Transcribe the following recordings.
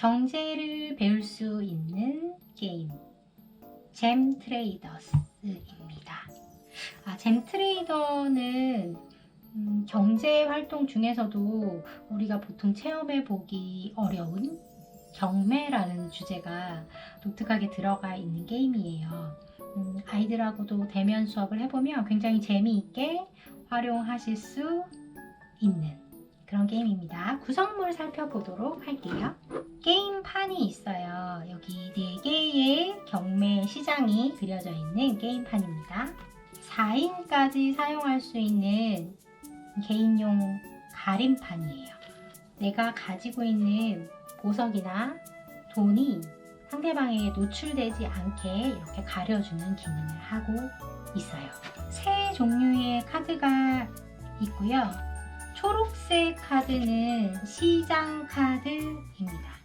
경제를 배울 수 있는 게임 잼트레이더스입니다. 잼트레이더는 경제 활동 중에서도 우리가 보통 체험해 보기 어려운 경매라는 주제가 독특하게 들어가 있는 게임이에요. 아이들하고도 대면 수업을 해보면 굉장히 재미있게 활용하실 수 있는 그런 게임입니다. 구성물 살펴보도록 할게요. 게임판이 있어요. 여기 4개의 경매 시장이 그려져 있는 게임판입니다. 4인까지 사용할 수 있는 개인용 가림판이에요. 내가 가지고 있는 보석이나 돈이 상대방에게 노출되지 않게 이렇게 가려주는 기능을 하고 있어요. 세 종류의 카드가 있고요. 초록색 카드는 시장 카드입니다.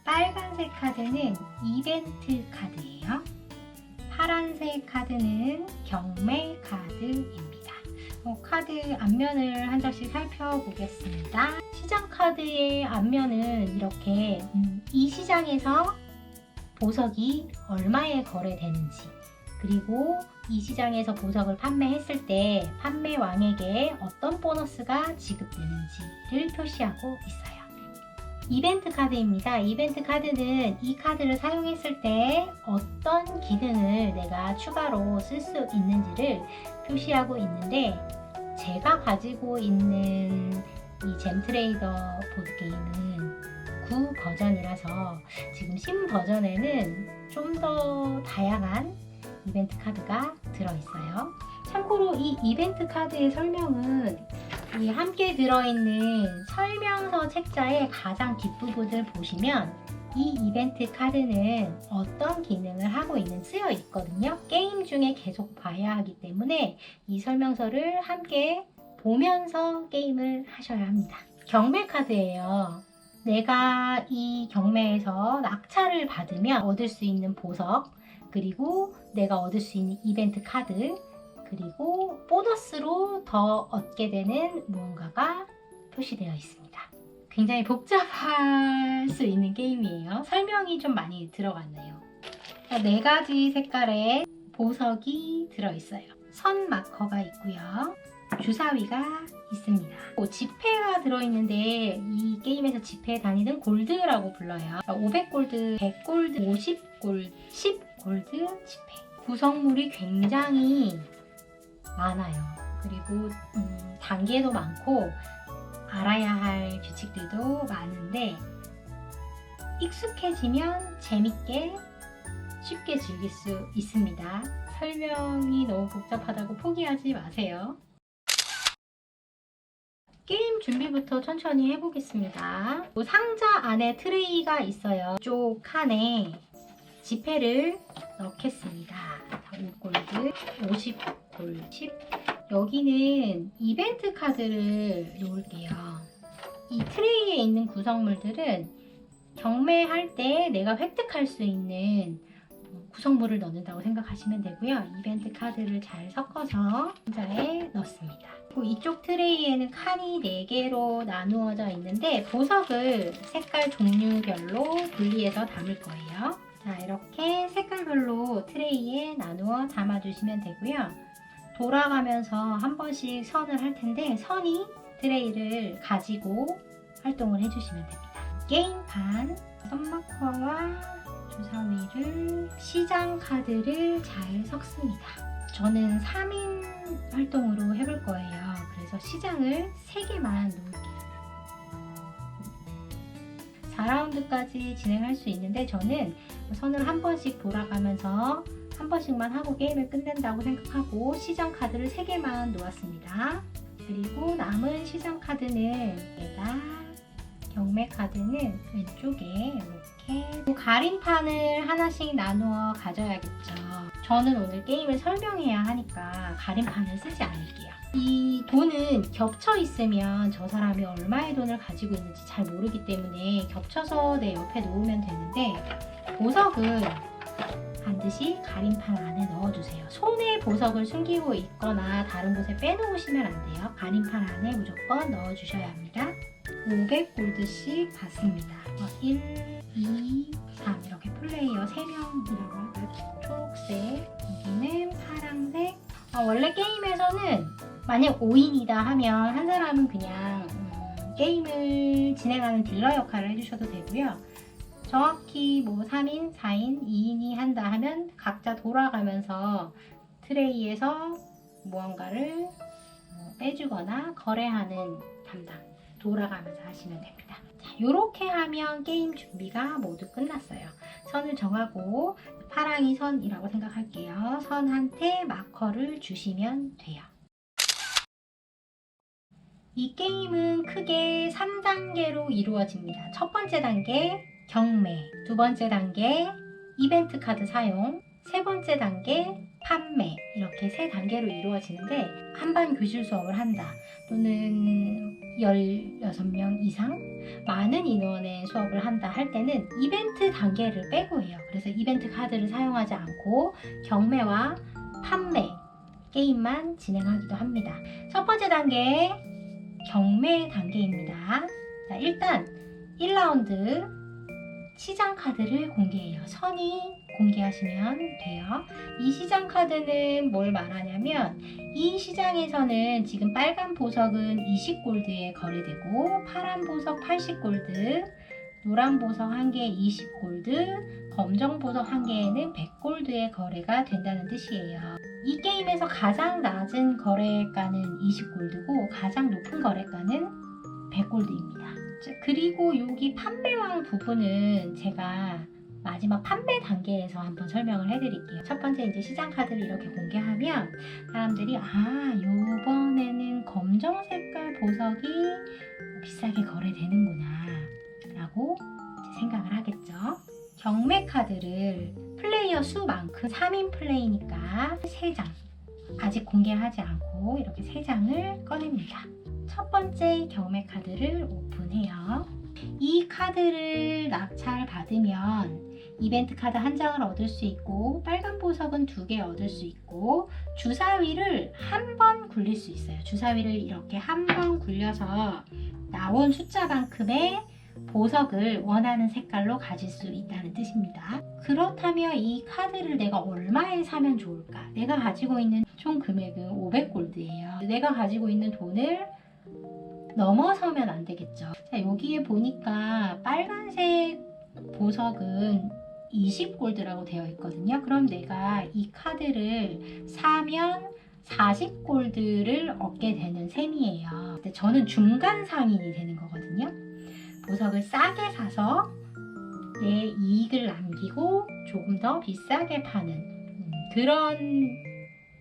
빨간색 카드는 이벤트 카드예요. 파란색 카드는 경매 카드입니다. 카드 앞면을 한 장씩 살펴보겠습니다. 시장 카드의 앞면은 이렇게 이 시장에서 보석이 얼마에 거래되는지, 그리고 이 시장에서 보석을 판매했을 때 판매왕에게 어떤 보너스가 지급되는지를 표시하고 있어요. 이벤트 카드입니다. 이벤트 카드는 이 카드를 사용했을 때 어떤 기능을 내가 추가로 쓸 수 있는지를 표시하고 있는데, 제가 가지고 있는 이 잼트레이더 보드게임은 9 버전이라서 지금 신 버전에는 좀 더 다양한 이벤트 카드가 들어있어요. 참고로 이 이벤트 카드의 설명은 이 함께 들어있는 설명서 책자의 가장 뒷부분을 보시면 이 이벤트 카드는 어떤 기능을 하고 있는지 쓰여 있거든요. 게임 중에 계속 봐야 하기 때문에 이 설명서를 함께 보면서 게임을 하셔야 합니다. 경매 카드예요. 내가 이 경매에서 낙찰을 받으면 얻을 수 있는 보석, 그리고 내가 얻을 수 있는 이벤트 카드, 그리고 보너스로 더 얻게 되는 무언가가 표시되어 있습니다. 굉장히 복잡할 수 있는 게임이에요. 설명이 좀 많이 들어갔네요. 4가지 색깔의 보석이 들어있어요. 선 마커가 있고요. 주사위가 있습니다. 지폐가 들어있는데 이 게임에서 지폐 단위는 골드라고 불러요. 500골드, 100골드, 50골드, 10골드 지폐. 구성물이 굉장히 많아요. 그리고 단계도 많고 알아야 할 규칙들도 많은데 익숙해지면 재밌게 쉽게 즐길 수 있습니다. 설명이 너무 복잡하다고 포기하지 마세요. 게임 준비부터 천천히 해보겠습니다. 상자 안에 트레이가 있어요. 이쪽 칸에 지폐를 넣겠습니다. 5골드, 50골드, 10. 여기는 이벤트 카드를 놓을게요. 이 트레이에 있는 구성물들은 경매할 때 내가 획득할 수 있는 구성물을 넣는다고 생각하시면 되고요. 이벤트 카드를 잘 섞어서 상자에 넣습니다. 그리고 이쪽 트레이에는 칸이 4개로 나누어져 있는데 보석을 색깔 종류별로 분리해서 담을 거예요. 자, 이렇게 색깔별로 트레이에 나누어 담아주시면 되고요. 돌아가면서 한 번씩 선을 할 텐데 선이 트레이를 가지고 활동을 해주시면 됩니다. 게임판, 선마커와 주사위를, 시장 카드를 잘 섞습니다. 저는 3인 활동으로 해볼 거예요. 그래서 시장을 3개만 놓을게요. 4라운드까지 진행할 수 있는데 저는 선을 한 번씩 돌아가면서 한 번씩만 하고 게임을 끝낸다고 생각하고 시장 카드를 3개만 놓았습니다. 그리고 남은 시장 카드는 경매 카드는 왼쪽에 이렇게 가림판을 하나씩 나누어 가져야겠죠. 저는 오늘 게임을 설명해야 하니까 가림판을 쓰지 않을게요. 이 돈은 겹쳐 있으면 저 사람이 얼마의 돈을 가지고 있는지 잘 모르기 때문에 겹쳐서 내 옆에 놓으면 되는데, 보석은 반드시 가림판 안에 넣어주세요. 손에 보석을 숨기고 있거나 다른 곳에 빼놓으시면 안 돼요. 가림판 안에 무조건 넣어주셔야 합니다. 500골드씩 받습니다. 1, 2, 3 이렇게 플레이어 3명이라고 할까요? 초록색, 여기는 파란색. 원래 게임에서는 만약 5인이다 하면 한 사람은 그냥 게임을 진행하는 딜러 역할을 해주셔도 되고요. 정확히 뭐 3인, 4인, 2인이 한다 하면 각자 돌아가면서 트레이에서 무언가를 빼주거나 거래하는 담당 돌아가면서 하시면 됩니다. 자, 이렇게 하면 게임 준비가 모두 끝났어요. 선을 정하고 파랑이 선이라고 생각할게요. 선한테 마커를 주시면 돼요. 이 게임은 크게 3단계로 이루어집니다. 첫 번째 단계 경매, 두 번째 단계 이벤트 카드 사용, 세 번째 단계 판매, 이렇게 세 단계로 이루어지는데 한반 교실 수업을 한다 또는 16명 이상 많은 인원의 수업을 한다 할 때는 이벤트 단계를 빼고 해요. 그래서 이벤트 카드를 사용하지 않고 경매와 판매 게임만 진행하기도 합니다. 첫 번째 단계 경매 단계입니다. 자, 일단 1라운드 시장 카드를 공개해요. 선이 공개하시면 돼요. 이 시장 카드는 뭘 말하냐면 이 시장에서는 지금 빨간 보석은 20골드에 거래되고 파란 보석 80골드, 노란 보석 1개에 20골드, 검정 보석 1개에는 100골드의 거래가 된다는 뜻이에요. 이 게임에서 가장 낮은 거래가는 20골드고 가장 높은 거래가는 100골드입니다. 그리고 여기 판매왕 부분은 제가 마지막 판매 단계에서 한번 설명을 해드릴게요. 첫 번째 이제 시장 카드를 이렇게 공개하면 사람들이 요번에는 검정 색깔 보석이 비싸게 거래되는구나 라고 이제 생각을 하겠죠. 경매 카드를 플레이어 수만큼 3인 플레이니까 3장 아직 공개하지 않고 이렇게 3장을 꺼냅니다. 첫 번째 경매 카드를 오픈해요. 이 카드를 낙찰 받으면 이벤트 카드 1장을 얻을 수 있고 빨간 보석은 2개 얻을 수 있고 주사위를 한 번 굴릴 수 있어요. 주사위를 이렇게 한 번 굴려서 나온 숫자만큼의 보석을 원하는 색깔로 가질 수 있다는 뜻입니다. 그렇다면 이 카드를 내가 얼마에 사면 좋을까? 내가 가지고 있는 총 금액은 500골드예요. 내가 가지고 있는 돈을 넘어서면 안 되겠죠. 자, 여기에 보니까 빨간색 보석은 20골드라고 되어 있거든요. 그럼 내가 이 카드를 사면 40골드를 얻게 되는 셈이에요. 근데 저는 중간 상인이 되는 거거든요. 보석을 싸게 사서 내 이익을 남기고 조금 더 비싸게 파는 그런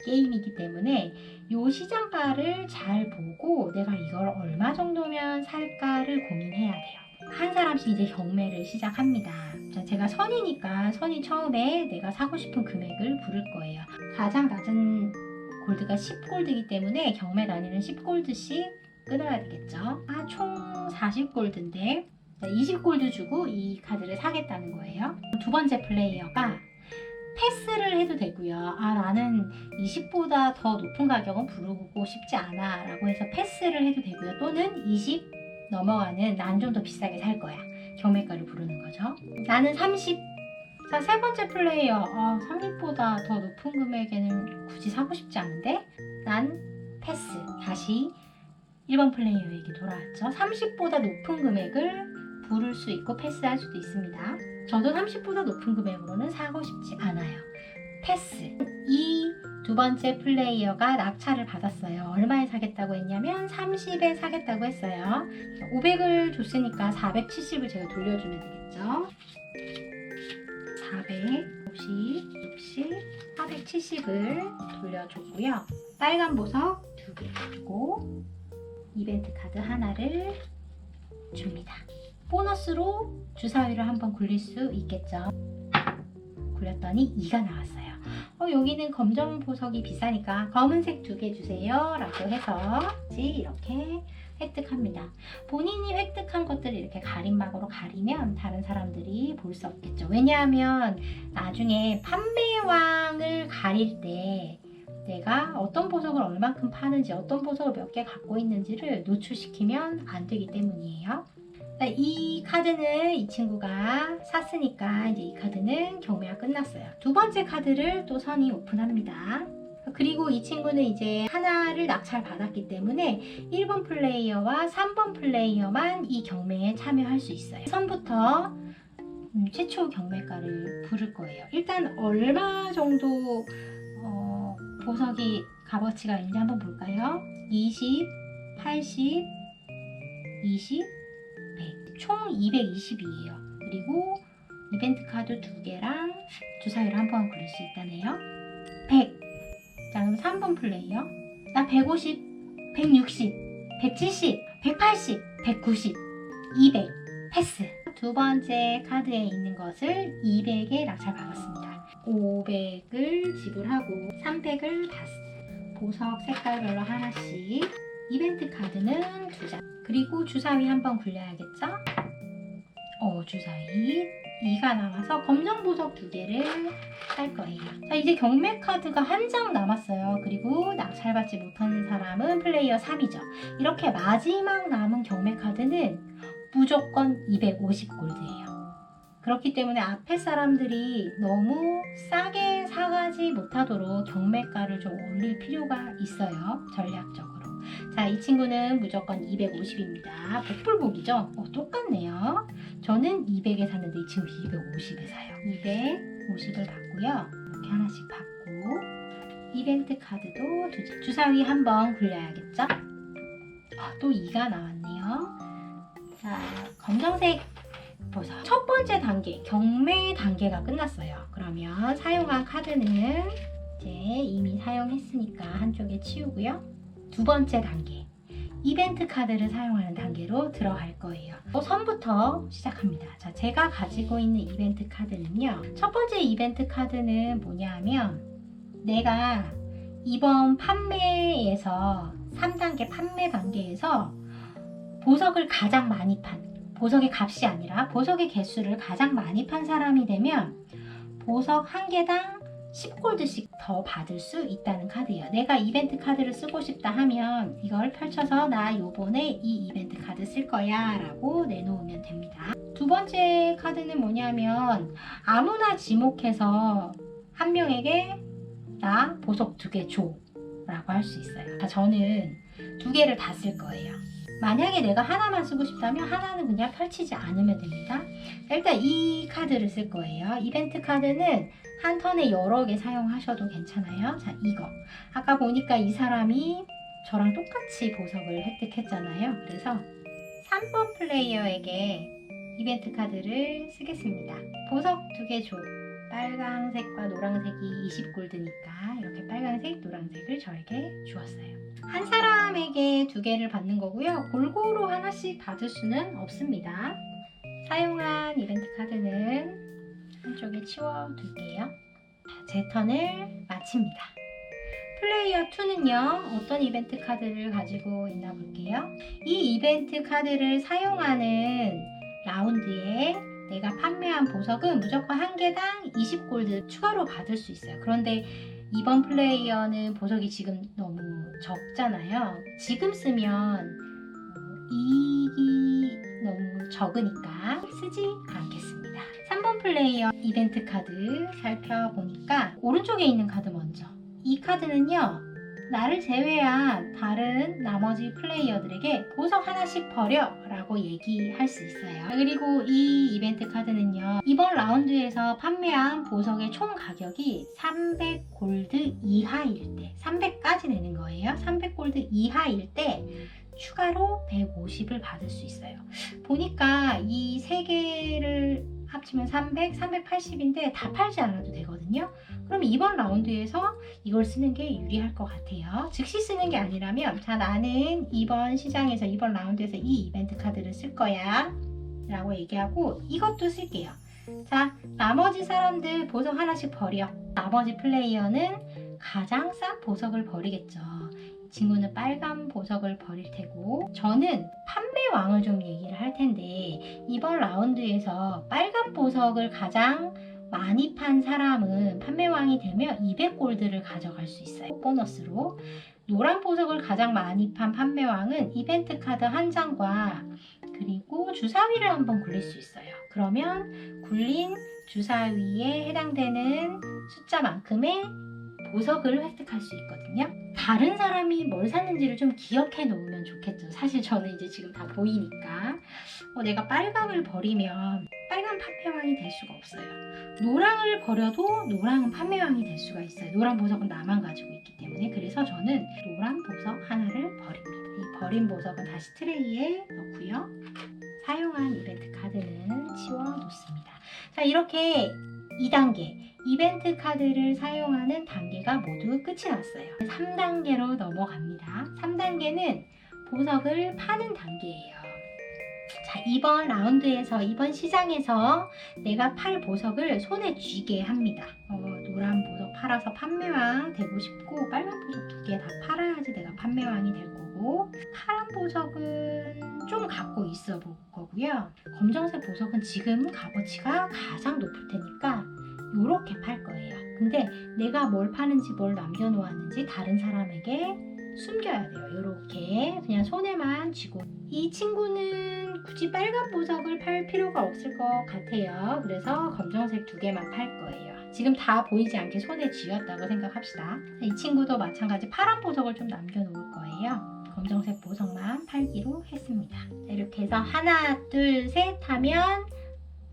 게임이기 때문에 이 시장가를 잘 보고 내가 이걸 얼마 정도면 살까를 고민해야 돼요. 한 사람씩 이제 경매를 시작합니다. 제가 선이니까 선이 처음에 내가 사고 싶은 금액을 부를 거예요. 가장 낮은 골드가 10골드이기 때문에 경매 단위는 10골드씩 끊어야 되겠죠. 총 40골드인데 20골드 주고 이 카드를 사겠다는 거예요. 두 번째 플레이어가 패스를 해도 되고요. 나는 20보다 더 높은 가격은 부르고 싶지 않아 라고 해서 패스를 해도 되고요. 또는 20 넘어가는 난 좀 더 비싸게 살 거야. 경매가를 부르는 거죠. 나는 30. 자, 세 번째 플레이어 30보다 더 높은 금액에는 굳이 사고 싶지 않은데 난 패스. 다시 1번 플레이어에게 돌아왔죠. 30보다 높은 금액을 부를 수 있고 패스할 수도 있습니다. 저도 30보다 높은 금액으로는 사고 싶지 않아요. 패스. 이 두 번째 플레이어가 낙찰을 받았어요. 얼마에 사겠다고 했냐면 30에 사겠다고 했어요. 500을 줬으니까 470을 제가 돌려주면 되겠죠. 460, 470을 돌려줬고요. 빨간 보석 2개 주고 이벤트 카드 하나를 줍니다. 보너스로 주사위를 한번 굴릴 수 있겠죠. 굴렸더니 2가 나왔어요. 여기는 검정 보석이 비싸니까 검은색 2개 주세요 라고 해서 이렇게 획득합니다. 본인이 획득한 것들을 이렇게 가림막으로 가리면 다른 사람들이 볼 수 없겠죠. 왜냐하면 나중에 판매왕을 가릴 때 내가 어떤 보석을 얼만큼 파는지 어떤 보석을 몇 개 갖고 있는지를 노출시키면 안 되기 때문이에요. 이 카드는 이 친구가 샀으니까 이제 이 카드는 경매가 끝났어요. 두 번째 카드를 또 선이 오픈합니다. 그리고 이 친구는 이제 하나를 낙찰 받았기 때문에 1번 플레이어와 3번 플레이어만 이 경매에 참여할 수 있어요. 선부터 최초 경매가를 부를 거예요. 일단 얼마 정도 보석이 값어치가 있는지 한번 볼까요? 20, 80, 20, 100. 총 220이에요. 그리고 이벤트 카드 2개랑 주사위를 한번 굴릴 수 있다네요. 100. 자, 그럼 3번 플레이어. 나 150, 160, 170, 180, 190, 200. 패스. 두 번째 카드에 있는 것을 200에 낙찰 받았습니다. 500을 지불하고 300을 다 보석 색깔별로 하나씩. 이벤트 카드는 2장. 그리고 주사위 한번 굴려야겠죠? 주사위 2가 남아서 검정 보석 2개를 살 거예요. 자, 이제 경매 카드가 한 장 남았어요. 그리고 낙찰받지 못하는 사람은 플레이어 3이죠. 이렇게 마지막 남은 경매 카드는 무조건 250골드예요. 그렇기 때문에 앞에 사람들이 너무 싸게 사가지 못하도록 경매가를 좀 올릴 필요가 있어요. 전략적으로. 자, 이 친구는 무조건 250입니다. 복불복이죠? 똑같네요. 저는 200에 샀는데 이 친구 250에 사요. 250을 받고요. 이렇게 하나씩 받고 이벤트 카드도 2장. 주사위 한번 굴려야겠죠? 또 2가 나왔네요. 자, 검정색 보석. 첫 번째 단계, 경매 단계가 끝났어요. 그러면 사용한 카드는 이제 이미 사용했으니까 한쪽에 치우고요. 두 번째 단계, 이벤트 카드를 사용하는 단계로 들어갈 거예요. 선부터 시작합니다. 자, 제가 가지고 있는 이벤트 카드는요. 첫 번째 이벤트 카드는 뭐냐 하면 내가 이번 판매에서 3단계 판매 단계에서 보석을 가장 많이 판, 보석의 값이 아니라 보석의 개수를 가장 많이 판 사람이 되면 보석 한 개당 10골드씩 더 받을 수 있다는 카드예요. 내가 이벤트 카드를 쓰고 싶다 하면 이걸 펼쳐서 나 요번에 이 이벤트 카드 쓸 거야 라고 내놓으면 됩니다. 두 번째 카드는 뭐냐면 아무나 지목해서 한 명에게 나 보석 2개 줘 라고 할 수 있어요. 저는 2개를 다 쓸 거예요. 만약에 내가 하나만 쓰고 싶다면 하나는 그냥 펼치지 않으면 됩니다. 일단 이 카드를 쓸 거예요. 이벤트 카드는 한 턴에 여러 개 사용하셔도 괜찮아요. 자, 이거. 아까 보니까 이 사람이 저랑 똑같이 보석을 획득했잖아요. 그래서 3번 플레이어에게 이벤트 카드를 쓰겠습니다. 보석 2개 줘. 빨강색과 노란색이 20골드니까 이렇게 빨강색, 노란색을 저에게 주었어요. 한 사람에게 2개를 받는 거고요. 골고루 하나씩 받을 수는 없습니다. 사용한 이벤트 카드는 한쪽에 치워둘게요. 제 턴을 마칩니다. 플레이어 2는요. 어떤 이벤트 카드를 가지고 있나 볼게요. 이 이벤트 카드를 사용하는 라운드에 내가 판매한 보석은 무조건 한 개당 20골드 추가로 받을 수 있어요. 그런데 이번 플레이어는 보석이 지금 너무 적잖아요. 지금 쓰면 이익이 너무 적으니까 쓰지 않겠습니다. 3번 플레이어 이벤트 카드 살펴보니까 오른쪽에 있는 카드 먼저. 이 카드는요. 나를 제외한 다른 나머지 플레이어들에게 보석 하나씩 버려 라고 얘기할 수 있어요. 그리고 이 이벤트 카드는요. 이번 라운드에서 판매한 보석의 총 가격이 300골드 이하일 때 300까지 내는 거예요. 300골드 이하일 때 추가로 150을 받을 수 있어요. 보니까 이 3개를 합치면 300, 380인데 다 팔지 않아도 되거든요. 그럼 이번 라운드에서 이걸 쓰는 게 유리할 것 같아요. 즉시 쓰는 게 아니라면 자, 나는 이번 시장에서 이번 라운드에서 이 이벤트 카드를 쓸 거야 라고 얘기하고 이것도 쓸게요. 자, 나머지 사람들 보석 하나씩 버려. 나머지 플레이어는 가장 싼 보석을 버리겠죠. 이 친구는 빨간 보석을 버릴 테고 저는 판매왕을 좀 얘기를 할 텐데 이번 라운드에서 빨간 보석을 가장 많이 판 사람은 판매왕이 되면 200골드를 가져갈 수 있어요. 보너스로. 노란 보석을 가장 많이 판 판매왕은 이벤트 카드 한 장과 그리고 주사위를 한번 굴릴 수 있어요. 그러면 굴린 주사위에 해당되는 숫자만큼의 보석을 획득할 수 있거든요. 다른 사람이 뭘 샀는지를 좀 기억해 놓으면 좋겠죠. 사실 저는 이제 지금 다 보이니까 내가 빨강을 버리면 빨강 판매왕이 될 수가 없어요. 노랑을 버려도 노랑은 판매왕이 될 수가 있어요. 노랑 보석은 나만 가지고 있기 때문에. 그래서 저는 노랑 보석 하나를 버립니다. 이 버린 보석은 다시 트레이에 넣고요. 사용한 이벤트 카드는 치워 놓습니다. 자, 이렇게 2단계 이벤트 카드를 사용하는 단계가 모두 끝이 났어요. 3단계로 넘어갑니다. 3단계는 보석을 파는 단계예요. 자, 이번 라운드에서, 이번 시장에서 내가 팔 보석을 손에 쥐게 합니다. 노란 보석 팔아서 판매왕 되고 싶고, 빨간 보석 2개 다 팔아야지 내가 판매왕이 될 거고, 파란 보석은 좀 갖고 있어 볼 거고요. 검정색 보석은 지금 값어치가 가장 높을 테니까 요렇게 팔 거예요. 근데 내가 뭘 파는지 뭘 남겨놓았는지 다른 사람에게 숨겨야 돼요. 요렇게 그냥 손에만 쥐고. 이 친구는 굳이 빨간 보석을 팔 필요가 없을 것 같아요. 그래서 검정색 2개만 팔 거예요. 지금 다 보이지 않게 손에 쥐었다고 생각합시다. 이 친구도 마찬가지 파란 보석을 좀 남겨놓을 거예요. 검정색 보석만 팔기로 했습니다. 이렇게 해서 하나, 둘, 셋 하면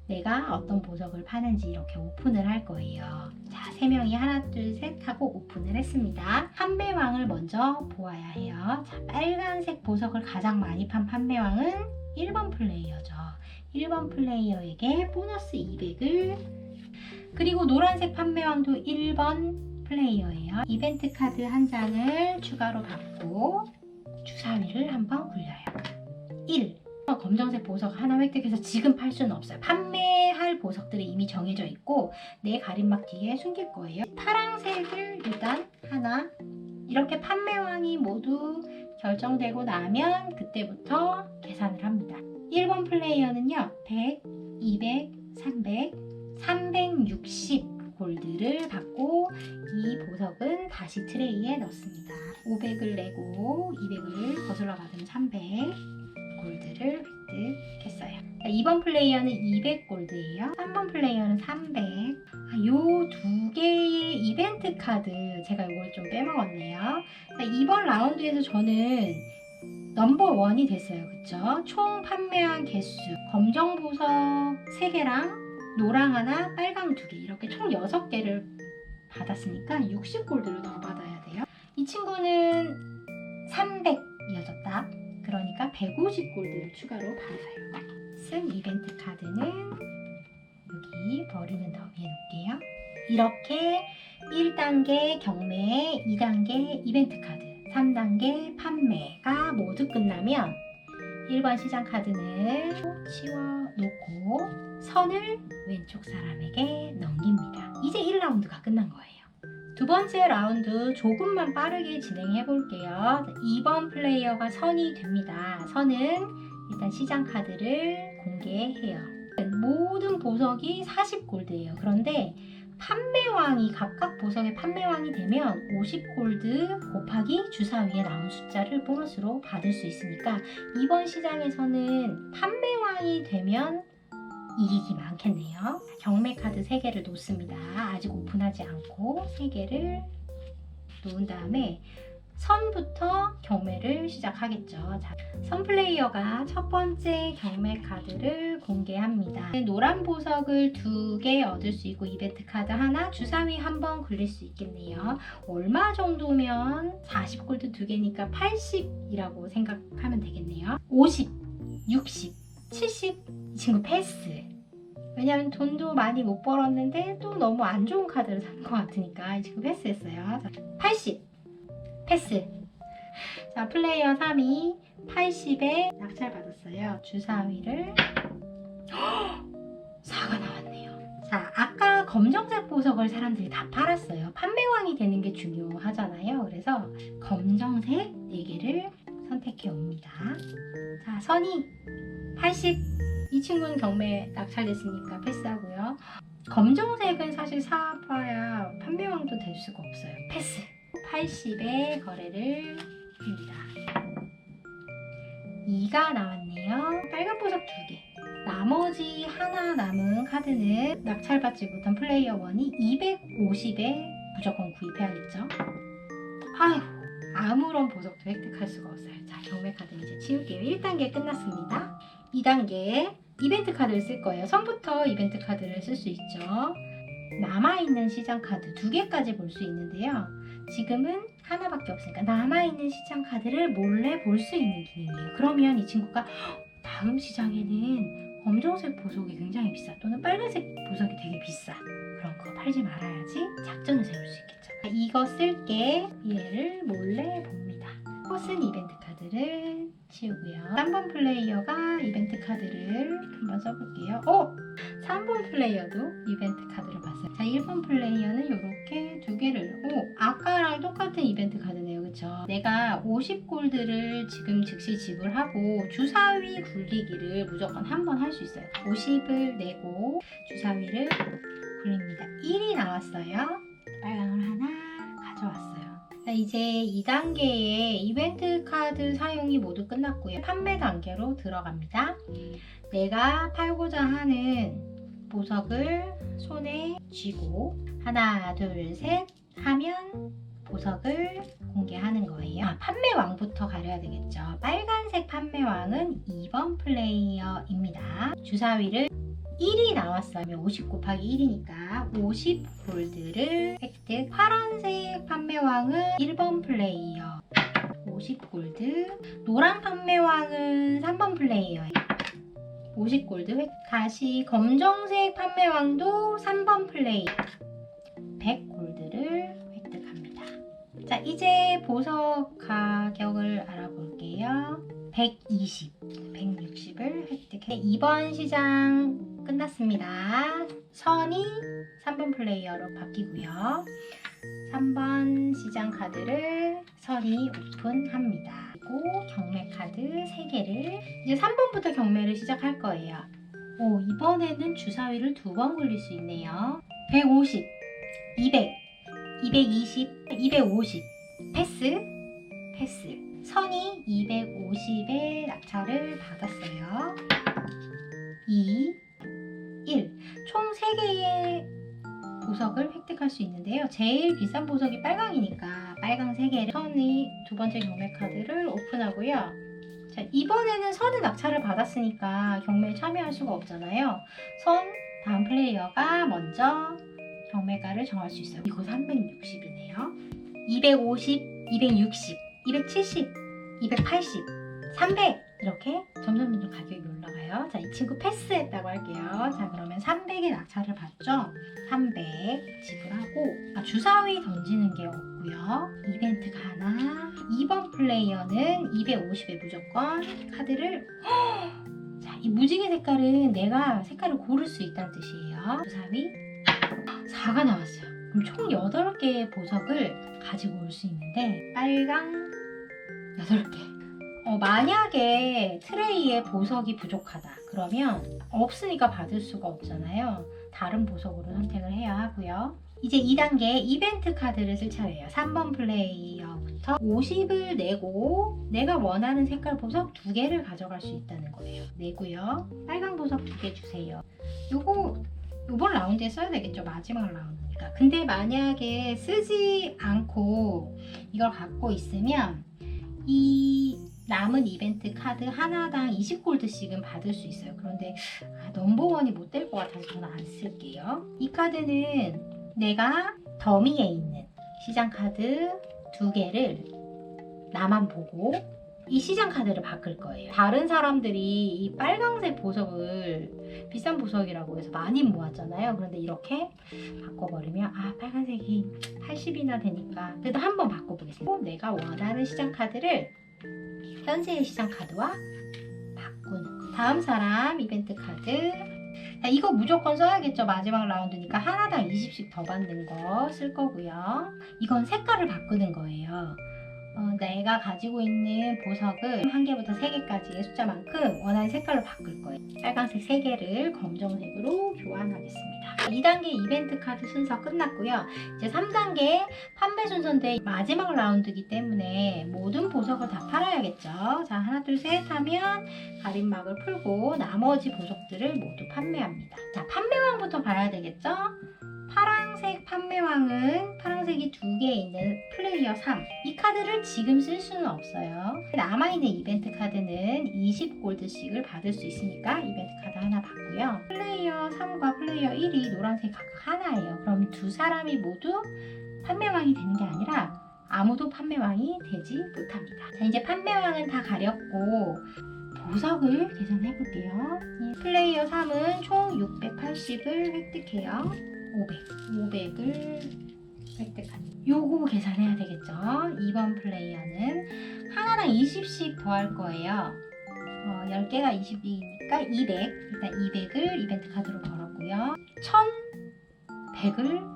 내가 어떤 보석을 파는지 이렇게 오픈을 할 거예요. 자, 3명이 하나, 둘, 셋 하고 오픈을 했습니다. 판매왕을 먼저 보아야 해요. 자, 빨간색 보석을 가장 많이 판 판매왕은 1번 플레이어죠. 1번 플레이어에게 보너스 200을, 그리고 노란색 판매왕도 1번 플레이어예요. 이벤트 카드 한 장을 추가로 받고 주사위를 한번 굴려요. 1. 검정색 보석 하나 획득해서 지금 팔 수는 없어요. 판매할 보석들이 이미 정해져 있고 내 가림막 뒤에 숨길 거예요. 파란색을 일단 하나, 이렇게 판매왕이 모두 결정되고 나면 그때부터 계산을 합니다. 1번 플레이어는요, 100, 200, 300, 360 골드를 받고 이 보석은 다시 트레이에 넣습니다. 500을 내고 200을 거슬러 받으면 300 골드를 획득했어요. 2번 플레이어는 200 골드예요. 3번 플레이어는 300. 요 2개의 이벤트 카드 제가 이걸 좀 빼먹었네요. 이번 라운드에서 저는 넘버1이 됐어요. 그쵸? 총 판매한 개수 검정 보석 3개랑 노랑 하나, 빨강 2개 이렇게 총 6개를 받았으니까 60골드를 더 받아야 돼요. 이 친구는 300이어졌다. 그러니까 150골드를 추가로 받아요. 쓴 이벤트 카드는 여기 버리는 더미에 놓을게요. 이렇게 1단계 경매, 2단계 이벤트 카드, 3단계 판매가 모두 끝나면 1번 시장 카드는 치워놓고 선을 왼쪽 사람에게 넘깁니다. 이제 1라운드가 끝난 거예요. 두 번째 라운드 조금만 빠르게 진행해 볼게요. 2번 플레이어가 선이 됩니다. 선은 일단 시장 카드를 공개해요. 모든 보석이 40골드예요. 그런데 판매왕이 각각 보석의 판매왕이 되면 50골드 곱하기 주사위에 나온 숫자를 보너스로 받을 수 있으니까 이번 시장에서는 판매왕이 되면 이익이 많겠네요. 경매 카드 3개를 놓습니다. 아직 오픈하지 않고 3개를 놓은 다음에 선부터 경매를 시작하겠죠. 자, 선 플레이어가 첫 번째 경매 카드를 공개합니다. 노란 보석을 2개 얻을 수 있고 이벤트 카드 하나, 주사위 한번 굴릴 수 있겠네요. 얼마 정도면 40골드 2개니까 80이라고 생각하면 되겠네요. 50, 60, 70, 이 친구 패스. 왜냐면 돈도 많이 못 벌었는데 또 너무 안 좋은 카드를 산 것 같으니까 이 친구 패스했어요. 80 패스. 자, 플레이어 3이 80에 낙찰 받았어요. 주사위를 4가 나왔네요. 자, 아까 검정색 보석을 사람들이 다 팔았어요. 판매왕이 되는 게 중요하잖아요. 그래서 검정색 4개를 선택해 옵니다. 자, 선이 80. 이 친구는 경매 낙찰됐으니까 패스하고요. 검정색은 사실 사봐야 판매왕도 될 수가 없어요. 패스. 80에 거래를 합니다. 2가 나왔네요. 빨간 보석 2개. 나머지 하나 남은 카드는 낙찰받지 못한 플레이어 1이 250에 무조건 구입해야겠죠. 아휴, 아무런 보석도 획득할 수가 없어요. 자, 경매 카드 이제 치울게요. 1단계 끝났습니다. 2단계 이벤트 카드를 쓸 거예요. 선부터 이벤트 카드를 쓸 수 있죠. 남아있는 시장 카드 2개까지 볼 수 있는데요. 지금은 하나밖에 없으니까 남아있는 시장 카드를 몰래 볼 수 있는 기능이에요. 그러면 이 친구가 다음 시장에는 검정색 보석이 굉장히 비싸, 또는 빨간색 보석이 되게 비싸, 그럼 그거 팔지 말아야지 작전을 세울 수 있겠죠. 이거 쓸게. 얘를 몰래 봅니다. 꽃은 이벤트 카드를 치우고요. 3번 플레이어가 이벤트 카드를 한번 써볼게요. 3번 플레이어도 이벤트 카드를 봤어요. 자, 1번 플레이어는 이렇게 2개를, 아까랑 똑같은 이벤트 카드네요. 그쵸? 내가 50골드를 지금 즉시 지불하고 주사위 굴리기를 무조건 한 번 할 수 있어요. 50을 내고 주사위를 굴립니다. 1이 나왔어요. 빨간을 하나 가져왔어요. 자, 이제 2단계의 이벤트 카드 사용이 모두 끝났고요. 판매 단계로 들어갑니다. 내가 팔고자 하는 보석을 손에 쥐고 하나, 둘, 셋 하면 보석을 공개하는 거예요. 판매왕부터 가려야 되겠죠. 빨간색 판매왕은 2번 플레이어입니다. 주사위를 1이 나왔어요. 50 곱하기 1이니까 50골드를 획득. 파란색 판매왕은 1번 플레이어 50골드. 노란 판매왕은 3번 플레이어예요. 50골드 획득. 다시 검정색 판매왕도 3번 플레이어 100골드를 획득합니다. 자, 이제 보석 가격을 알아볼게요. 160을 획득해. 2번 시장 끝났습니다. 선이 3번 플레이어로 바뀌고요. 3번 시장 카드를 선이 오픈합니다. 그리고 경매 카드 3개를, 이제 3번부터 경매를 시작할 거예요. 이번에는 주사위를 2번 굴릴 수 있네요. 150, 200, 220, 250 패스. 선이 250의 낙찰을 받았어요. 2, 1. 총 3개의 보석을 획득할 수 있는데요. 제일 비싼 보석이 빨강이니까 빨강 3개를, 선이 두 번째 경매 카드를 오픈하고요. 자, 이번에는 선은 낙찰을 받았으니까 경매에 참여할 수가 없잖아요. 선 다음 플레이어가 먼저 경매가를 정할 수 있어요. 이거 360이네요. 250, 260, 270, 280, 300 이렇게 점점 가격이 올라가요. 자, 이 친구 패스했다고 할게요. 자, 그러면 300의 낙찰을 받죠. 300 지불하고, 주사위 던지는 게 없고요. 이벤트가 하나. 2번 플레이어는 250에 무조건 카드를 자, 이 무지개 색깔은 내가 색깔을 고를 수 있다는 뜻이에요. 주사위 4가 나왔어요. 그럼 총 8개의 보석을 가지고 올 수 있는데 빨강 8개. 만약에 트레이에 보석이 부족하다 그러면 없으니까 받을 수가 없잖아요. 다른 보석으로 선택을 해야 하고요. 이제 2단계 이벤트 카드를 쓸 차례예요. 3번 플레이어부터 50을 내고 내가 원하는 색깔 보석 2개를 가져갈 수 있다는 거예요. 내고요. 빨간 보석 2개 주세요. 요번 라운드에 써야 되겠죠. 마지막 라운드니까. 근데 만약에 쓰지 않고 이걸 갖고 있으면 이 남은 이벤트 카드 하나당 20골드씩은 받을 수 있어요. 그런데 넘버원이 못 될 것 같아서 저는 안 쓸게요. 이 카드는 내가 더미에 있는 시장 카드 2개를 나만 보고 이 시장 카드를 바꿀 거예요. 다른 사람들이 이 빨강색 보석을 비싼 보석이라고 해서 많이 모았잖아요. 그런데 이렇게 바꿔버리면 빨간색이 80이나 되니까 그래도 한번 바꿔보겠습니다. 내가 원하는 시장 카드를 현재의 시장 카드와 바꾸는 거. 다음 사람 이벤트 카드. 이거 무조건 써야겠죠. 마지막 라운드니까 하나당 20씩 더 받는 거 쓸 거고요. 이건 색깔을 바꾸는 거예요. 내가 가지고 있는 보석을 1개부터 3개까지의 숫자만큼 원하는 색깔로 바꿀 거예요. 빨간색 3개를 검정색으로 교환하겠습니다. 2단계 이벤트 카드 순서 끝났고요. 이제 3단계 판매 순서인데 마지막 라운드이기 때문에 모든 보석을 다 팔아야겠죠. 자, 하나 둘 셋 하면 가림막을 풀고 나머지 보석들을 모두 판매합니다. 자, 판매왕부터 봐야 되겠죠. 파란색 판매왕은 파란색이 2개 있는 플레이어 3. 이 카드를 지금 쓸 수는 없어요. 남아있는 이벤트 카드는 20골드씩을 받을 수 있으니까 이벤트 카드 하나 받고요. 플레이어 3과 플레이어 1이 노란색 각각 하나예요. 그럼 두 사람이 모두 판매왕이 되는 게 아니라 아무도 판매왕이 되지 못합니다. 자, 이제 판매왕은 다 가렸고 보석을 계산해 볼게요. 플레이어 3은 총 680을 획득해요. 500을 획득합니다. 요거 계산해야 되겠죠. 2번 플레이어는 하나당 20씩 더할 거예요. 10개가 20이니까 200. 일단 200을 이벤트 카드로 걸었고요. 1100을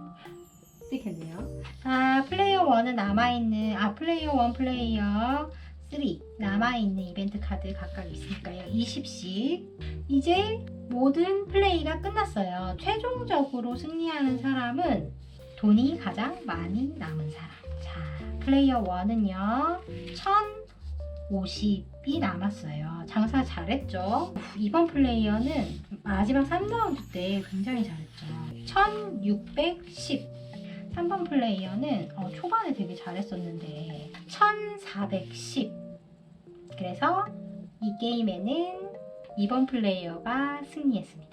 쓰겠네요. 자, 플레이어 1은 남아있는, 플레이어 1, 플레이어 3 남아있는 이벤트 카드 각각 있으니까요. 20씩. 이제 모든 플레이가 끝났어요. 최종적으로 승리하는 사람은 돈이 가장 많이 남은 사람. 자, 플레이어 1은요 1050이 남았어요. 장사 잘했죠. 이번 플레이어는 마지막 3라운드 때 굉장히 잘했죠. 1610. 3번 플레이어는 초반에 되게 잘했었는데 1410. 그래서 이 게임에는 2번 플레이어가 승리했습니다.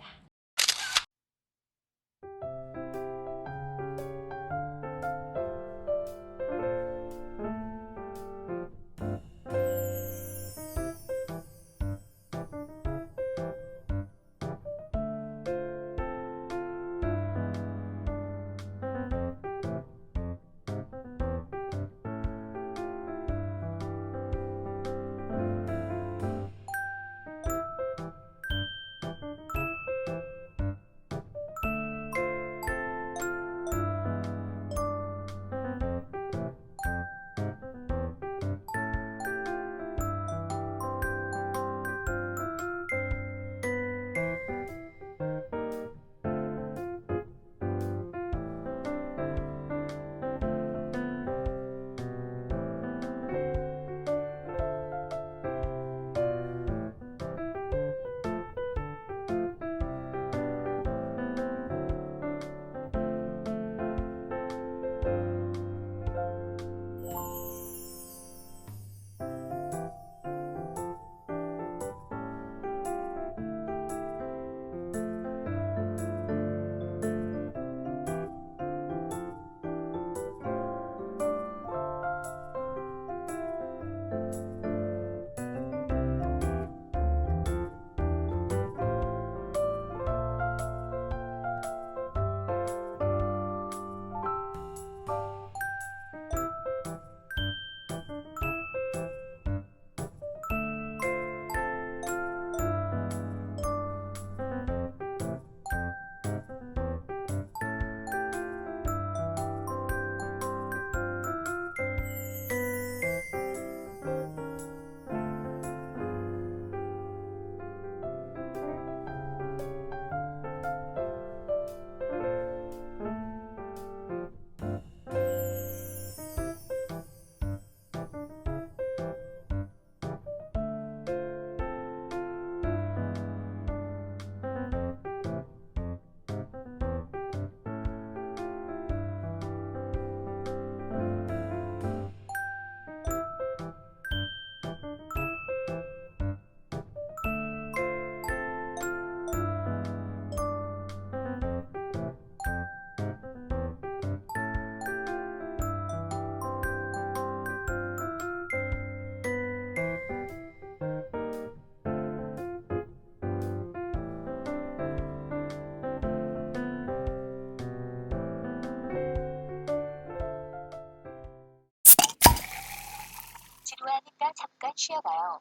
지루하니까 잠깐 쉬어가요.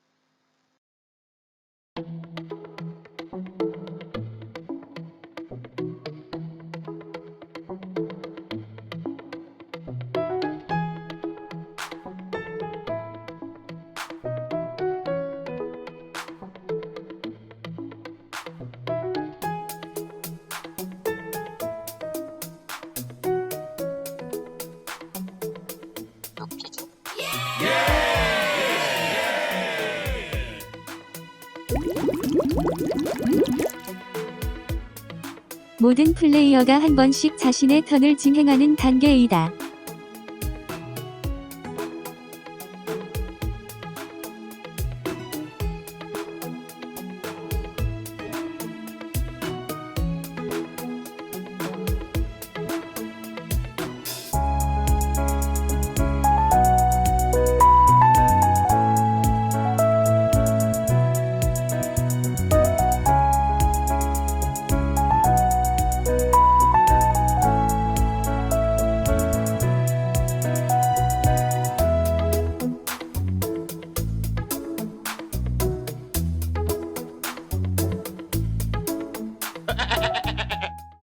모든 플레이어가 한 번씩 자신의 턴을 진행하는 단계이다.